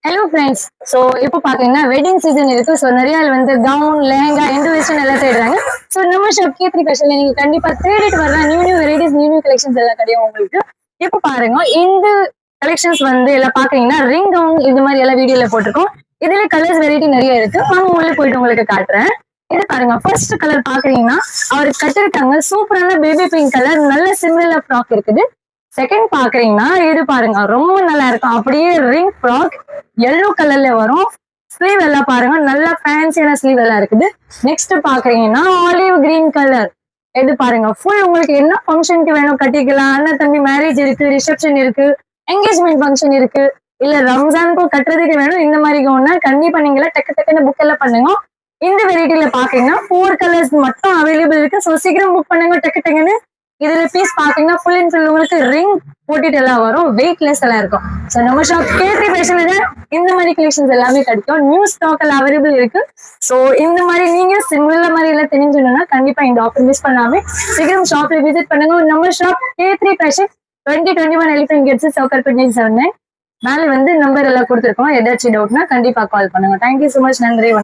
Hello friends. So இப்போ பார்த்தீங்கன்னா wedding season இருக்கு. ஸோ நிறைய வந்து கவுன் லெஹங்கா எந்த வெஸ்டர்ன் எல்லாம் தேடுறாங்க. ஸோ நம்ம ஷாப் K3 ஃபேஷன்ல நீங்க கண்டிப்பா தேடிட்டு வரலாம். நியூ வெரைட்டிஸ் நியூ கலெக்ஷன்ஸ் எல்லாம் கிடைக்கும் உங்களுக்கு. இப்போ பாருங்க இந்த கலெக்ஷன்ஸ் வந்து எல்லாம் பாக்குறீங்கன்னா ரிங் கவுன் இது மாதிரி எல்லாம் வீடியோல போட்டிருக்கோம். இதுல கலர்ஸ் வெரைட்டி நிறைய இருக்கு. வாங்க உள்ள போயிட்டு உங்களுக்கு காட்டுறேன். இது பாருங்க ஃபர்ஸ்ட் கலர் பாக்குறீங்கன்னா அவர் கட்டிருக்காங்க சூப்பரான பேபி பிங்க் கலர் நல்ல சிமிலர் ஃப்ராக் இருக்குது. செகண்ட் பாக்குறீங்கன்னா இது பாருங்க ரொம்ப நல்லா இருக்கும். அப்படியே ரிங் ஃப்ராக் எல்லோ கலர்ல வரும். ஸ்லீவ் எல்லாம் பாருங்க நல்ல ஃபேன்சியான ஸ்லீவ் எல்லாம் இருக்குது. நெக்ஸ்ட் பாக்குறீங்கன்னா ஆலிவ் கிரீன் கலர். இது பாருங்க ஃபுல் உங்களுக்கு என்ன ஃபங்க்ஷனுக்கு வேணும் கட்டிக்கலாம். அண்ணன் தம்பி மேரேஜ் இருக்கு, ரிசப்ஷன் இருக்கு, என்கேஜ்மெண்ட் ஃபங்க்ஷன் இருக்கு, இல்ல ரம்ஜானுக்கும் கட்டுறதுக்கு வேணும். இந்த மாதிரி ஒண்ணு கண்டிப்பா நீங்கள டக்கு டக்குன்னு புக் எல்லாம் பண்ணுங்க. இந்த வெரைட்டில பாத்தீங்கன்னா 4 கலர்ஸ் மட்டும் அவைலபிள் இருக்கு. ஸோ சீக்கிரம் புக் பண்ணுங்க டக்கு டக்குன்னு. இதுல பீஸ் பாத்தீங்கன்னா ஃபுல் அண்ட் ஃபுல் உங்களுக்கு ரிங் போட்டுட்டு எல்லாம் வரும். வெயிட்லெஸ் எல்லாம் இருக்கும். ஸோ நம்ம ஷாப் K3 ஃபேஷன்ல இந்த மாதிரி கலெக்ஷன்ஸ் எல்லாமே கிடைக்கும். நியூ ஸ்டாக் எல்லாம் அவைலபிள் இருக்கு. ஸோ இந்த மாதிரி நீங்க சிமிலர் மாதிரி எல்லாம் தெரிஞ்சுக்கணும்னா கண்டிப்பா இந்த ஆஃபர் மிஸ் பண்ணாம சீக்கிரம் ஷாப்ல விசிட் பண்ணுங்க. நம்ம shop K3 fashion 2021 elephant gates Sowcarpet 79. மேல வந்து நம்பர் எல்லாம் கொடுத்துருக்கோம். ஏதாச்சும் டவுட்னா கண்டிப்பா கால் பண்ணுங்க. Thank you so much. நன்றி.